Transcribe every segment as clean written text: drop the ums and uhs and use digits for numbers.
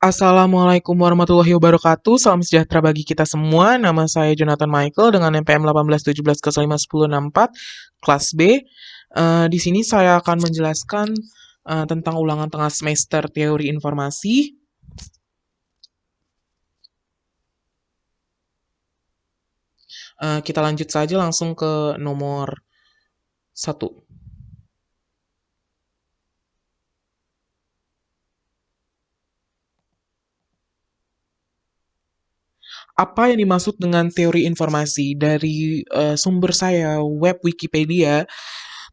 Assalamualaikum warahmatullahi wabarakatuh. Salam sejahtera bagi kita semua. Nama saya Jonathan Michael dengan NPM 1817-15164 kelas B. Di sini saya akan menjelaskan tentang ulangan tengah semester teori informasi. Kita lanjut saja langsung ke nomor 1. Apa yang dimaksud dengan teori informasi? Dari sumber saya, web Wikipedia,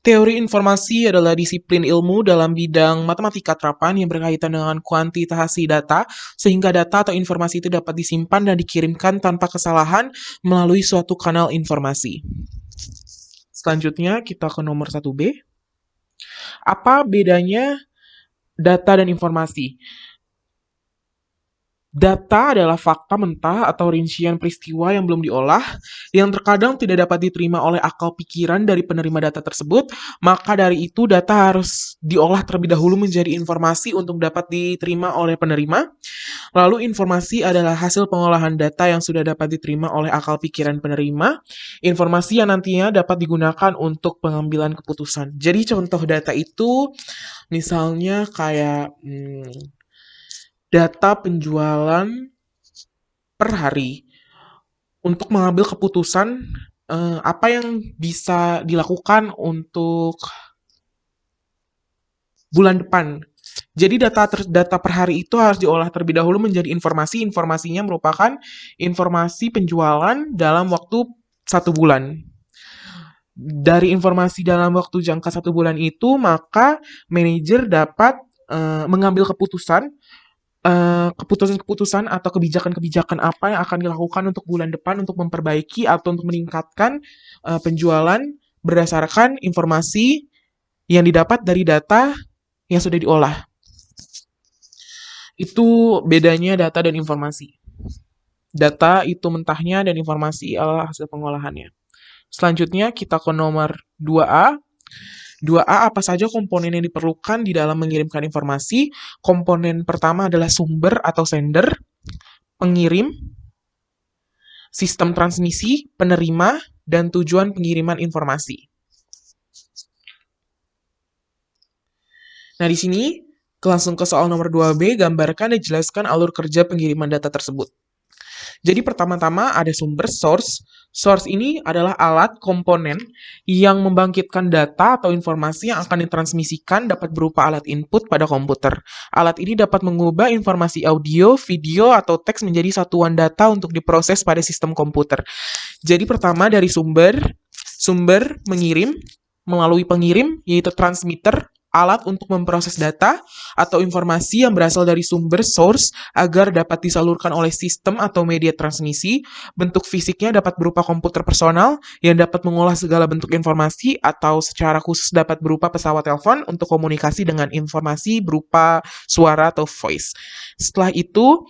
teori informasi adalah disiplin ilmu dalam bidang matematika terapan yang berkaitan dengan kuantitasi data, sehingga data atau informasi itu dapat disimpan dan dikirimkan tanpa kesalahan melalui suatu kanal informasi. Selanjutnya, kita ke nomor 1B. Apa bedanya data dan informasi? Data adalah fakta mentah atau rincian peristiwa yang belum diolah, yang terkadang tidak dapat diterima oleh akal pikiran dari penerima data tersebut. Maka dari itu, data harus diolah terlebih dahulu menjadi informasi untuk dapat diterima oleh penerima. Lalu, informasi adalah hasil pengolahan data yang sudah dapat diterima oleh akal pikiran penerima. Informasi yang nantinya dapat digunakan untuk pengambilan keputusan. Jadi, contoh data itu misalnya kayak data penjualan per hari untuk mengambil keputusan apa yang bisa dilakukan untuk bulan depan. Jadi data per hari itu harus diolah terlebih dahulu menjadi informasi. Informasinya merupakan informasi penjualan dalam waktu 1 bulan. Dari informasi dalam waktu jangka 1 bulan itu, maka manajer dapat mengambil keputusan-keputusan atau kebijakan-kebijakan apa yang akan dilakukan untuk bulan depan untuk memperbaiki atau untuk meningkatkan penjualan berdasarkan informasi yang didapat dari data yang sudah diolah. Itu bedanya data dan informasi. Data itu mentahnya dan informasi adalah hasil pengolahannya. Selanjutnya kita ke nomor 2A. 2A, apa saja komponen yang diperlukan di dalam mengirimkan informasi? Komponen pertama adalah sumber atau sender, pengirim, sistem transmisi, penerima, dan tujuan pengiriman informasi. Nah, di sini langsung ke soal nomor 2B, gambarkan dan jelaskan alur kerja pengiriman data tersebut. Jadi pertama-tama ada sumber source. Source ini adalah alat komponen yang membangkitkan data atau informasi yang akan ditransmisikan dapat berupa alat input pada komputer. Alat ini dapat mengubah informasi audio, video, atau teks menjadi satuan data untuk diproses pada sistem komputer. Jadi pertama dari sumber mengirim, melalui pengirim yaitu transmitter, alat untuk memproses data atau informasi yang berasal dari sumber source agar dapat disalurkan oleh sistem atau media transmisi. Bentuk fisiknya dapat berupa komputer personal yang dapat mengolah segala bentuk informasi atau secara khusus dapat berupa pesawat telepon untuk komunikasi dengan informasi berupa suara atau voice. Setelah itu,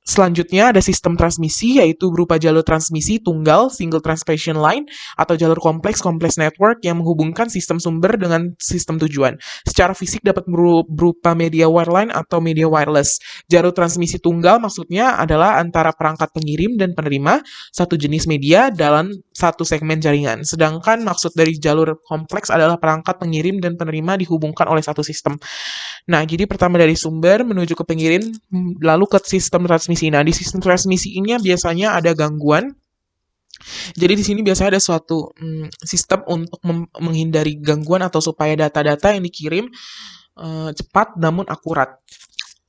selanjutnya ada sistem transmisi, yaitu berupa jalur transmisi tunggal, single transmission line, atau jalur kompleks network yang menghubungkan sistem sumber dengan sistem tujuan. Secara fisik dapat berupa media wireline atau media wireless. Jalur transmisi tunggal maksudnya adalah antara perangkat pengirim dan penerima, satu jenis media dalam satu segmen jaringan. Sedangkan maksud dari jalur kompleks adalah perangkat pengirim dan penerima dihubungkan oleh satu sistem. Nah, jadi pertama dari sumber menuju ke pengirim, lalu ke sistem transmisi. Nah, di sistem transmisi ini biasanya ada gangguan. Jadi di sini biasanya ada suatu sistem untuk menghindari gangguan atau supaya data-data yang dikirim cepat namun akurat.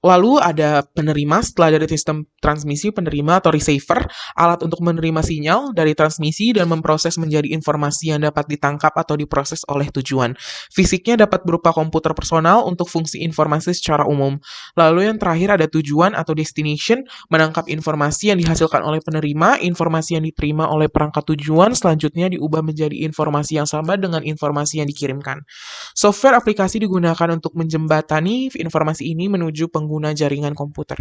Lalu ada penerima setelah dari sistem transmisi, penerima atau receiver, alat untuk menerima sinyal dari transmisi dan memproses menjadi informasi yang dapat ditangkap atau diproses oleh tujuan. Fisiknya dapat berupa komputer personal untuk fungsi informasi secara umum. Lalu yang terakhir ada tujuan atau destination, menangkap informasi yang dihasilkan oleh penerima, informasi yang diterima oleh perangkat tujuan, selanjutnya diubah menjadi informasi yang sama dengan informasi yang dikirimkan. Software aplikasi digunakan untuk menjembatani informasi ini menuju pengguna jaringan komputer.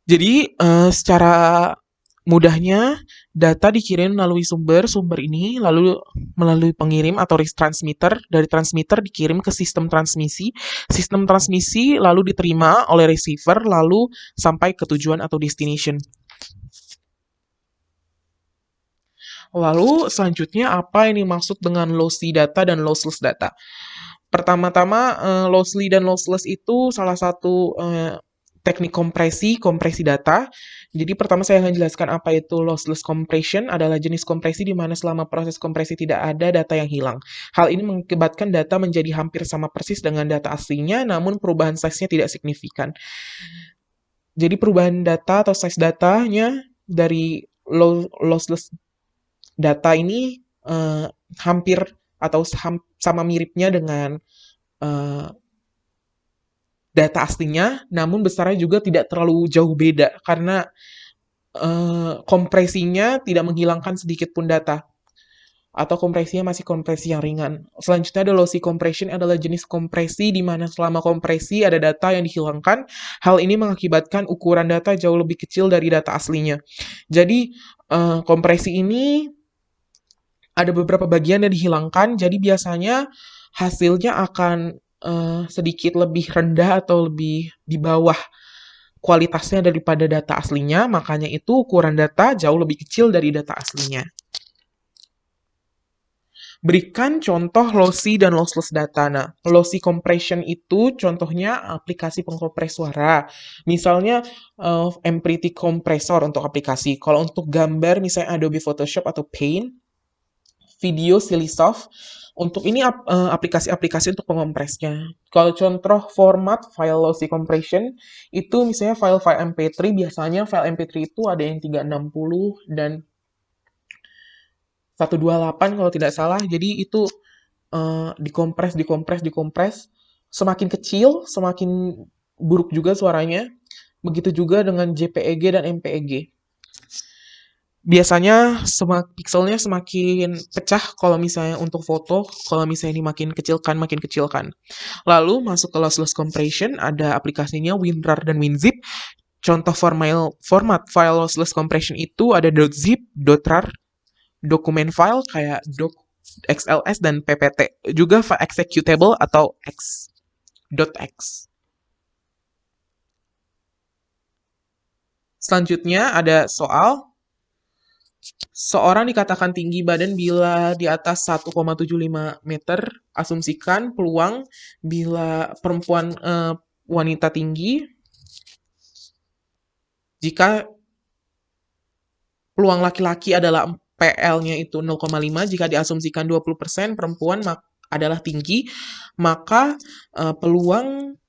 Jadi secara Mudahnya, data dikirim melalui sumber ini, lalu melalui pengirim atau transmitter. Dari transmitter dikirim ke sistem transmisi lalu diterima oleh receiver, lalu sampai ke tujuan atau destination. Lalu selanjutnya apa yang dimaksud dengan lossy data dan lossless data? Pertama-tama, lossy dan lossless itu salah satu teknik kompresi data. Jadi pertama saya akan jelaskan apa itu lossless compression, adalah jenis kompresi di mana selama proses kompresi tidak ada data yang hilang. Hal ini mengakibatkan data menjadi hampir sama persis dengan data aslinya, namun perubahan size-nya tidak signifikan. Jadi perubahan data atau size datanya dari lossless data ini hampir atau sama miripnya dengan data aslinya, namun besarnya juga tidak terlalu jauh beda karena kompresinya tidak menghilangkan sedikit pun data atau kompresinya masih kompresi yang ringan. Selanjutnya ada lossy compression, adalah jenis kompresi di mana selama kompresi ada data yang dihilangkan. Hal ini mengakibatkan ukuran data jauh lebih kecil dari data aslinya. Jadi kompresi ini ada beberapa bagian yang dihilangkan, jadi biasanya hasilnya akan sedikit lebih rendah atau lebih di bawah kualitasnya daripada data aslinya, makanya itu ukuran data jauh lebih kecil dari data aslinya. Berikan contoh lossy dan lossless data. Nah, lossy compression itu contohnya aplikasi pengkompres suara. Misalnya M-Pretty Compressor untuk aplikasi. Kalau untuk gambar misalnya Adobe Photoshop atau Paint, video Silisoft. Untuk ini aplikasi-aplikasi untuk pengompresnya. Kalau contoh format file lossy compression, itu misalnya file-file MP3, biasanya file MP3 itu ada yang 360 dan 128 kalau tidak salah. Jadi itu dikompres. Semakin kecil, semakin buruk juga suaranya. Begitu juga dengan JPEG dan MPEG. Biasanya pixelnya semakin pecah kalau misalnya untuk foto, kalau misalnya ini makin kecilkan. Lalu masuk ke lossless compression, ada aplikasinya WinRAR dan WinZip. Contoh format file lossless compression itu ada .zip, .rar, dokumen file kayak .xls dan ppt, juga file executable atau .x. Selanjutnya ada soal. Seorang dikatakan tinggi badan bila di atas 1,75 meter. Asumsikan peluang bila perempuan wanita tinggi jika peluang laki-laki adalah PL-nya itu 0,5, jika diasumsikan 20% perempuan adalah tinggi, maka peluang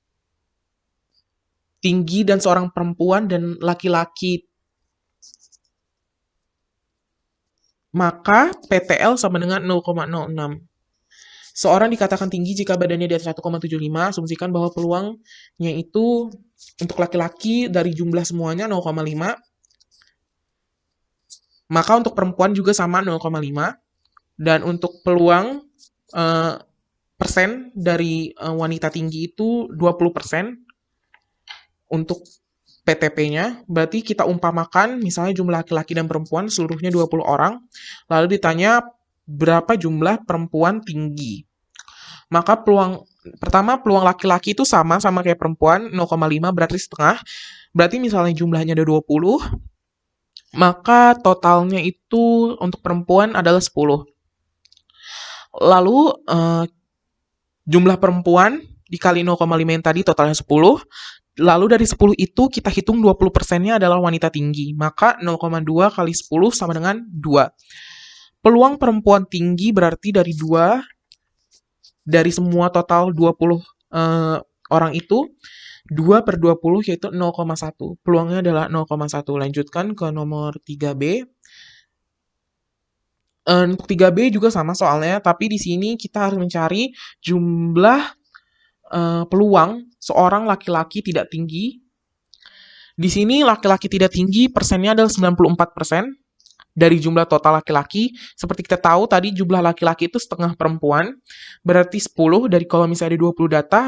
tinggi dan seorang perempuan dan laki-laki, maka PTL sama dengan 0,06. Seorang dikatakan tinggi jika badannya di atas 1,75, asumsikan bahwa peluangnya itu untuk laki-laki dari jumlah semuanya 0,5, maka untuk perempuan juga sama 0,5, dan untuk peluang persen dari wanita tinggi itu 20% untuk PTP-nya. Berarti kita umpamakan misalnya jumlah laki-laki dan perempuan seluruhnya 20 orang, lalu ditanya berapa jumlah perempuan tinggi. Maka peluang laki-laki itu sama kayak perempuan, 0,5 berarti setengah. Berarti misalnya jumlahnya ada 20, maka totalnya itu untuk perempuan adalah 10. Lalu jumlah perempuan dikali 0,5 yang tadi totalnya 10. Lalu dari 10 itu kita hitung 20%-nya adalah wanita tinggi. Maka 0,2 kali 10 sama dengan 2. Peluang perempuan tinggi berarti dari 2, dari semua total 20 orang itu, 2 per 20 yaitu 0,1. Peluangnya adalah 0,1. Lanjutkan ke nomor 3B. Untuk 3B juga sama soalnya, tapi di sini kita harus mencari jumlah peluang seorang laki-laki tidak tinggi. Di sini laki-laki tidak tinggi persennya adalah 94% dari jumlah total laki-laki. Seperti kita tahu tadi jumlah laki-laki itu setengah perempuan, berarti 10 dari kalau misalnya ada 20 data,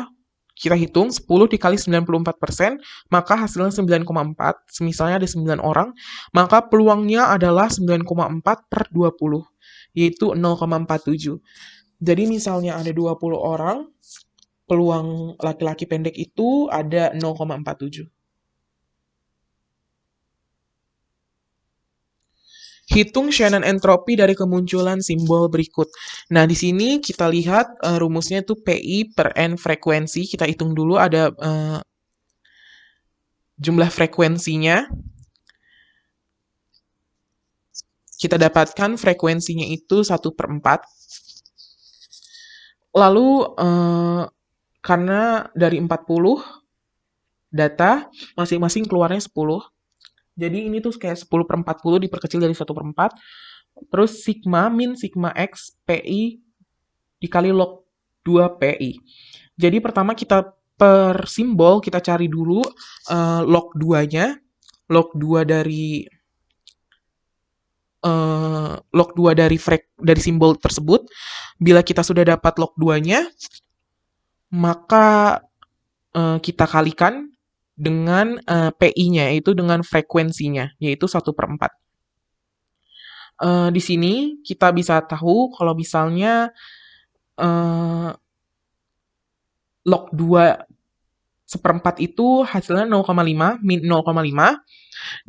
kita hitung 10 dikali 94%, maka hasilnya 9,4. Misalnya ada 9 orang, maka peluangnya adalah 9,4 per 20, yaitu 0,47. Jadi misalnya ada 20 orang, peluang laki-laki pendek itu ada 0,47. Hitung Shannon entropi dari kemunculan simbol berikut. Nah, di sini kita lihat rumusnya itu PI per N frekuensi. Kita hitung dulu ada jumlah frekuensinya. Kita dapatkan frekuensinya itu 1/4. Lalu, karena dari 40 data, masing-masing keluarnya 10. Jadi ini tuh kayak 10/40 diperkecil dari 1/4. Terus sigma min sigma X PI dikali log 2 PI. Jadi pertama kita per simbol kita cari dulu log 2-nya. Log 2 dari dari simbol tersebut. Bila kita sudah dapat log 2-nya, maka kita kalikan dengan PI-nya, yaitu dengan frekuensinya, yaitu 1/4. Di sini kita bisa tahu kalau misalnya log 2 1/4 itu hasilnya 0,5, min 0,5.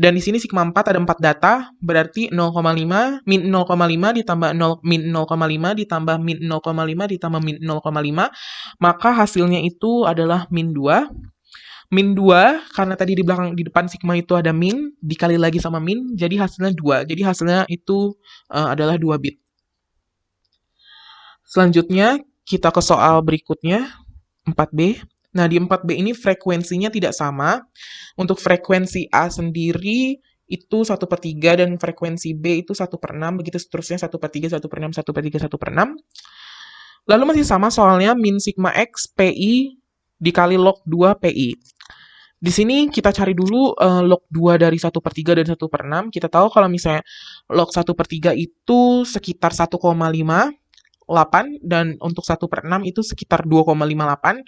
Dan di sini sigma 4 ada 4 data, berarti 0,5, min 0,5 ditambah 0, min 0,5 ditambah min 0,5 ditambah min 0,5, maka hasilnya itu adalah min 2. Min 2, karena tadi di depan sigma itu ada min, dikali lagi sama min, jadi hasilnya 2. Jadi hasilnya itu adalah 2 bit. Selanjutnya, kita ke soal berikutnya, 4B. Nah, di 4B ini frekuensinya tidak sama. Untuk frekuensi A sendiri itu 1/3 dan frekuensi B itu 1/6, begitu seterusnya 1/3, 1/6, 1/3, 1/6. Lalu masih sama soalnya min sigma X PI dikali log 2 PI. Di sini kita cari dulu log 2 dari 1/3 dan 1/6. Kita tahu kalau misalnya log 1/3 itu sekitar 1,58 dan untuk 1/6 itu sekitar 2,58.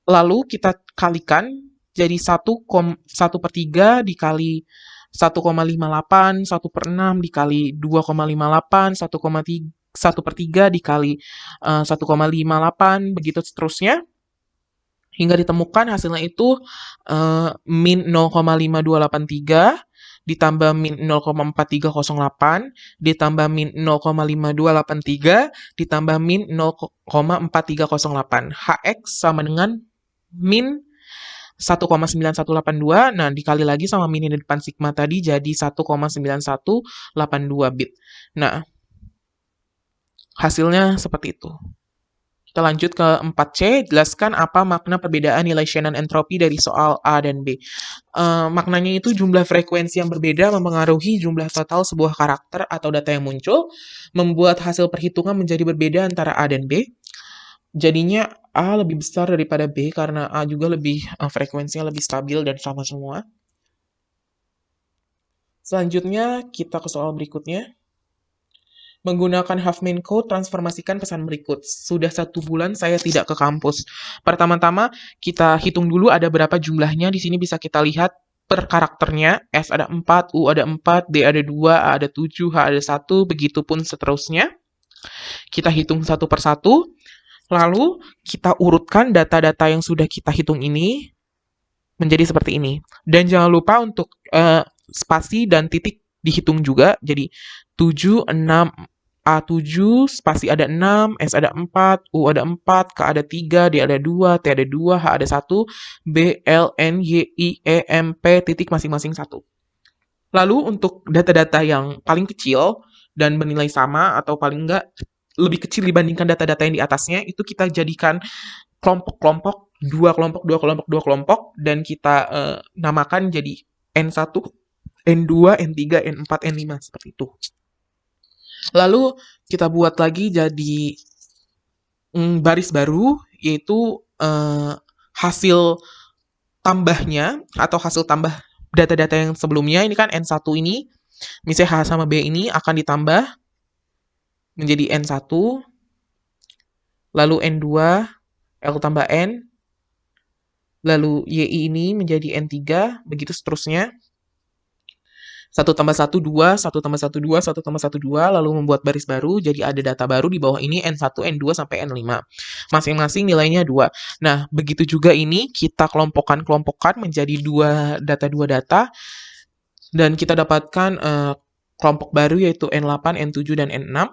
Lalu kita kalikan jadi 1/3 dikali 1,58, 1/6 dikali 2,58, 1/3 dikali 1,58, begitu seterusnya. Hingga ditemukan hasilnya itu min 0,5283 ditambah min 0,4308 ditambah min 0,5283 ditambah min 0,4308. HX sama dengan min 1,9182. Nah, dikali lagi sama min di depan sigma tadi jadi 1,9182 bit. Nah, hasilnya seperti itu. Kita lanjut ke 4C, jelaskan apa makna perbedaan nilai Shannon entropi dari soal A dan B. Maknanya itu jumlah frekuensi yang berbeda mempengaruhi jumlah total sebuah karakter atau data yang muncul, membuat hasil perhitungan menjadi berbeda antara A dan B. Jadinya A lebih besar daripada B karena A juga lebih frekuensinya lebih stabil dan sama semua. Selanjutnya kita ke soal berikutnya. Menggunakan Huffman Code, transformasikan pesan berikut. Sudah 1 bulan saya tidak ke kampus. Pertama-tama, kita hitung dulu ada berapa jumlahnya. Di sini bisa kita lihat per karakternya. S ada 4, U ada 4, D ada 2, A ada 7, H ada 1, begitupun seterusnya. Kita hitung satu per satu. Lalu, kita urutkan data-data yang sudah kita hitung ini menjadi seperti ini. Dan jangan lupa untuk spasi dan titik dihitung juga. Jadi, 7, 6, A7, spasi ada 6, S ada 4, U ada 4, K ada 3, D ada 2, T ada 2, H ada 1, B, L, N, Y, I, E, M, P, titik masing-masing 1. Lalu untuk data-data yang paling kecil dan bernilai sama atau paling enggak lebih kecil dibandingkan data-data yang di atasnya, itu kita jadikan kelompok-kelompok, 2 kelompok, 2 kelompok, 2 kelompok, dan kita namakan jadi N1, N2, N3, N4, N5, seperti itu. Lalu kita buat lagi jadi baris baru, yaitu hasil tambahnya atau hasil tambah data-data yang sebelumnya. Ini kan N1 ini, misalnya H sama B ini akan ditambah menjadi N1, lalu N2, L tambah N, lalu YI ini menjadi N3, begitu seterusnya. 1 tambah 1, 2, 1 tambah 1, 2, 1 tambah 1, 2, lalu membuat baris baru, jadi ada data baru di bawah ini N1, N2, sampai N5. Masing-masing nilainya 2. Nah, begitu juga ini, kita kelompokkan menjadi dua data, dan kita dapatkan kelompok baru yaitu N8, N7, dan N6.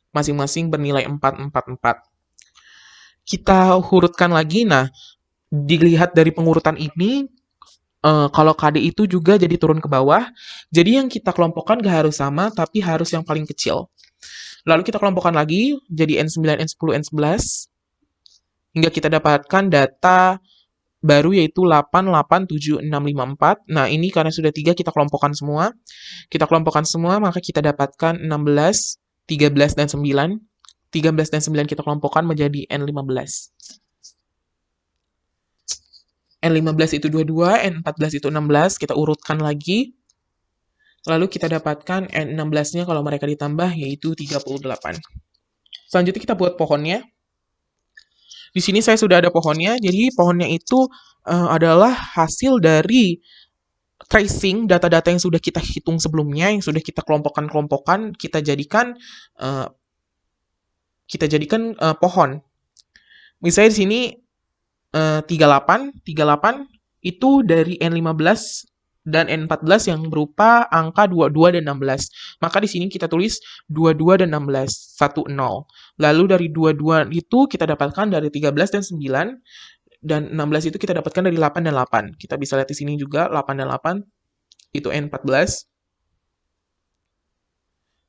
Masing-masing bernilai 4, 4, 4. Kita urutkan lagi, nah, dilihat dari pengurutan ini, kalau KD itu juga jadi turun ke bawah. Jadi yang kita kelompokkan gak harus sama, tapi harus yang paling kecil. Lalu kita kelompokkan lagi, jadi N9, N10, N11. Hingga kita dapatkan data baru yaitu 8, 8, 7, 6, 5, 4. Nah, ini karena sudah 3, kita kelompokkan semua. Kita kelompokkan semua, maka kita dapatkan 16, 13, dan 9. 13 dan 9 kita kelompokkan menjadi N15. N15 itu 22, N14 itu 16, kita urutkan lagi. Lalu kita dapatkan N16-nya kalau mereka ditambah yaitu 38. Selanjutnya kita buat pohonnya. Di sini saya sudah ada pohonnya, jadi pohonnya itu adalah hasil dari tracing data-data yang sudah kita hitung sebelumnya, yang sudah kita kelompokkan, kita jadikan pohon. Misalnya di sini 38 itu dari N15 dan N14 yang berupa angka 22 dan 16. Maka di sini kita tulis 22 dan 16, 1, 0. Lalu dari 22 itu kita dapatkan dari 13 dan 9, dan 16 itu kita dapatkan dari 8 dan 8. Kita bisa lihat di sini juga 8 dan 8 itu N14.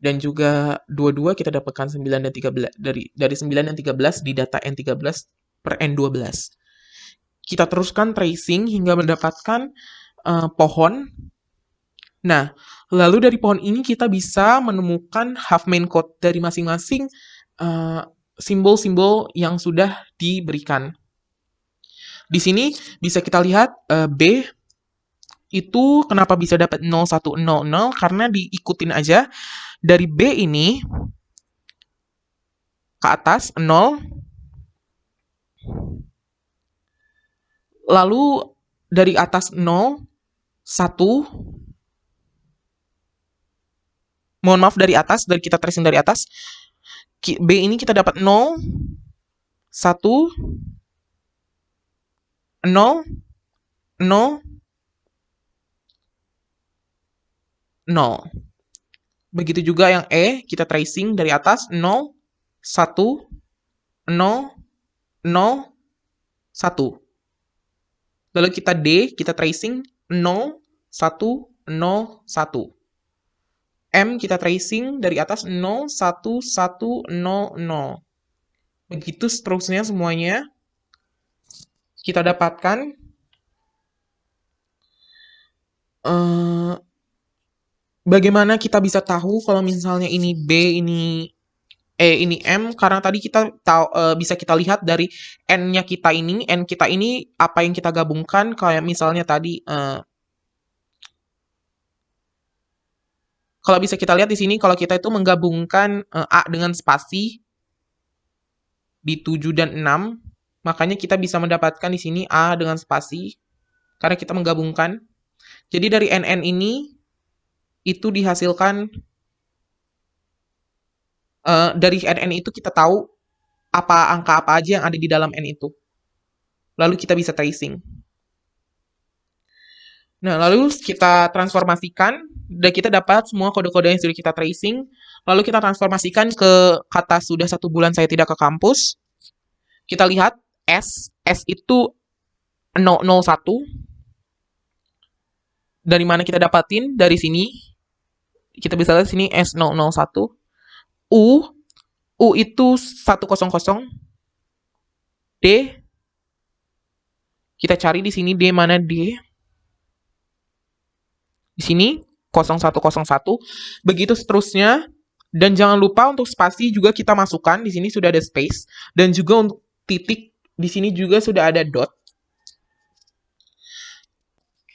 Dan juga 22 kita dapatkan 9 dan 13 dari 9 dan 13 di data N13 per N12. Kita teruskan tracing hingga mendapatkan pohon. Nah, lalu dari pohon ini kita bisa menemukan half main code dari masing-masing simbol-simbol yang sudah diberikan. Di sini bisa kita lihat B itu kenapa bisa dapat 0, 1, 0, 0, karena diikutin aja dari B ini ke atas 0. Lalu dari atas 0, 1. Mohon maaf, dari kita tracing dari atas. B ini kita dapat 0, 1, 0, 0, 0. Begitu juga yang E, kita tracing dari atas 0, 1, 0, 0, 1. Lalu kita D, kita tracing 0, 1, 0, 1. M kita tracing dari atas 0, 1, 1, 0, 0. Begitu seterusnya semuanya kita dapatkan bagaimana kita bisa tahu kalau misalnya ini B, ini E, ini M, karena tadi kita tahu, bisa kita lihat dari N-nya kita ini, N kita ini apa yang kita gabungkan, kayak misalnya tadi kalau bisa kita lihat di sini, kalau kita itu menggabungkan A dengan spasi di 7 dan 6, makanya kita bisa mendapatkan di sini A dengan spasi, karena kita menggabungkan. Jadi dari NN ini, itu dihasilkan, dari NN itu kita tahu angka apa aja yang ada di dalam N itu. Lalu kita bisa tracing. Nah, lalu kita transformasikan, dan kita dapat semua kode-kode yang sudah kita tracing. Lalu kita transformasikan ke kata sudah 1 bulan saya tidak ke kampus. Kita lihat S itu 001. Dari mana kita dapatin? Dari sini. Kita bisa lihat sini S001. U itu 100. D, kita cari di sini D mana D. Di sini 0101. Begitu seterusnya. Dan jangan lupa untuk spasi juga kita masukkan. Di sini sudah ada space. Dan juga untuk titik, di sini juga sudah ada dot.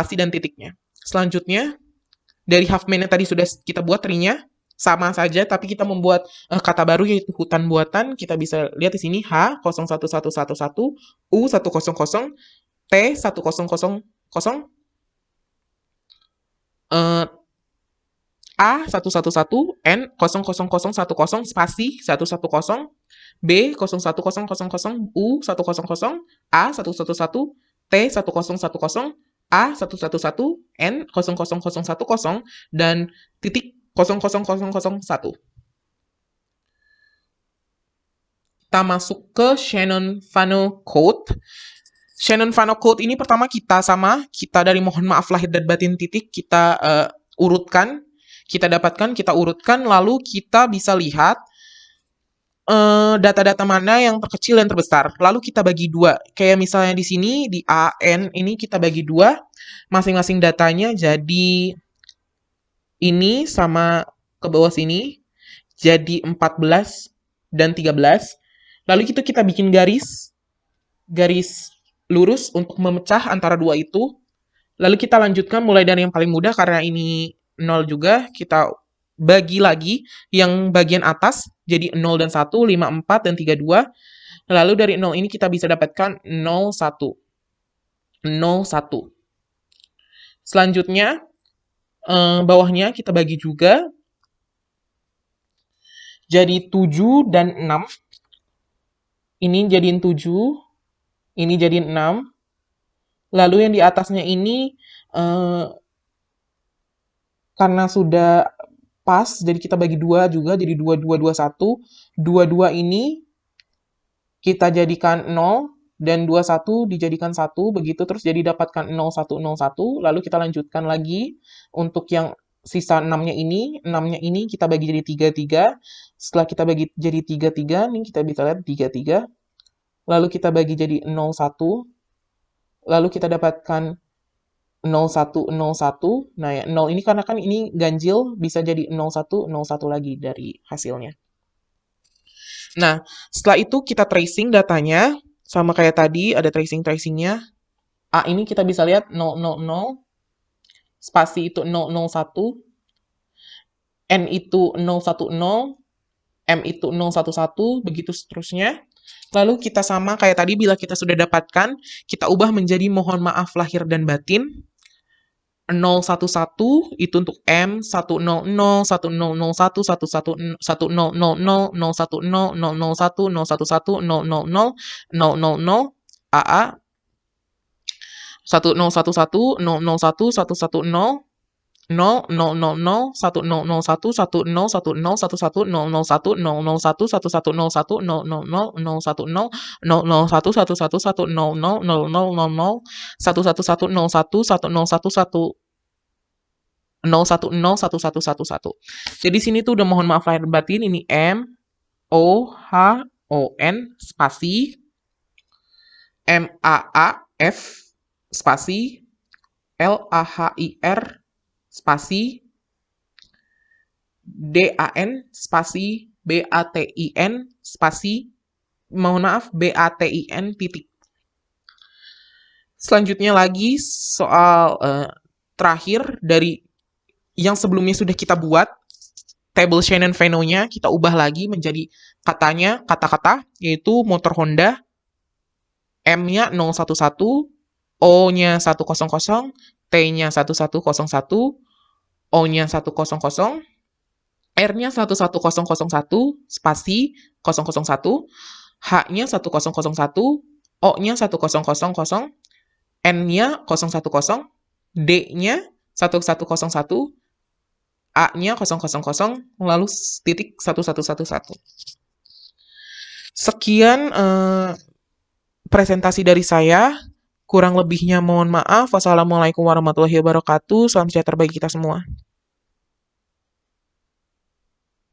spasi, dan titiknya. Selanjutnya, dari Huffman yang tadi sudah kita buat tree-nya, sama saja, tapi kita membuat kata baru yaitu hutan buatan. Kita bisa lihat di sini H01111, U100, T1000, A111, N00010, spasi 110, B01000, U100, A111, T1010, A111, N00010, dan titik 00001. Kita masuk ke Shannon-Fano Code. Shannon-Fano Code ini pertama kita dari mohon maaf lahir dan batin titik, kita urutkan, kita dapatkan, kita urutkan, lalu kita bisa lihat data-data mana yang terkecil dan terbesar. Lalu kita bagi dua. Kayak misalnya di sini, di A, N, ini kita bagi dua. Masing-masing datanya jadi ini sama ke bawah sini. Jadi 14 dan 13. Lalu kita bikin garis lurus untuk memecah antara dua itu. Lalu kita lanjutkan mulai dari yang paling mudah karena ini 0 juga. Kita bagi lagi yang bagian atas jadi 0 dan 1, 5, 4, dan 3, 2. Lalu dari 0 ini kita bisa dapatkan 0, 1. 0, 1. Selanjutnya, bawahnya kita bagi juga. Jadi 7 dan 6. Ini jadiin 7. Ini jadiin 6. Lalu yang di atasnya ini, karena sudah pas, jadi kita bagi 2 juga, jadi 2, 2, 2, 1. 2, 2 ini kita jadikan 0, dan 2, 1 dijadikan 1, begitu, terus jadi dapatkan 0, 1, 0, 1. Lalu kita lanjutkan lagi, untuk yang sisa 6-nya ini, 6-nya ini kita bagi jadi 3, 3. Setelah kita bagi jadi 3, 3, nih kita bisa lihat 3, 3. Lalu kita bagi jadi 0, 1. Lalu kita dapatkan 0, 1, 0, 1. Nah ya, 0 ini karena kan ini ganjil, bisa jadi 0, 1, 0, 1 lagi dari hasilnya. Nah, setelah itu kita tracing datanya, sama kayak tadi, ada tracing-tracingnya. A ini kita bisa lihat 0, 0, 0. Spasi itu 0, 0, 1. N itu 0, 1, 0. M itu 0, 1, 1. Begitu seterusnya. Lalu kita sama kayak tadi, bila kita sudah dapatkan, kita ubah menjadi mohon maaf lahir dan batin. 011 itu untuk M, 100, 1001, 1010, 1000, 010, 001, 011, 000, 000, AA, 1011, 001, 110, 0, 0, 0, 0, 1, 0, 0, 1, 1, 0, 1, 0, 1, 1, 0, 0, 1, 0, 0, 1, 1, 1, 0, 1, 0, 0, 0, 0, 1, 0, 0, 0, 1, 1, 1, 1, 0, 0, 0, 0, 0, 0, 1, 1, 1, 0, 1, 1, 0, 1, 1, 0, 1, 0, 1, 1, 1, 1. Jadi sini tuh udah mohon maaf lahir batin, ini M, O, H, O, N, spasi, M, A, A, F, spasi, L, A, H, I, R, spasi, D-A-N, spasi, B-A-T-I-N, spasi, mohon maaf, B-A-T-I-N, titik. Selanjutnya lagi, soal terakhir dari yang sebelumnya sudah kita buat, table Shannon-Fano-nya, kita ubah lagi menjadi katanya, kata-kata, yaitu motor Honda, M-nya 011, O-nya 100, T-nya 1101, O-nya 100, R-nya 11001, spasi 001, H-nya 1001, O-nya 1000, N-nya 010, D-nya 1101, A-nya 000, lalu titik 1111. Sekian presentasi dari saya. Kurang lebihnya mohon maaf. Wassalamualaikum warahmatullahi wabarakatuh. Salam sejahtera bagi kita semua.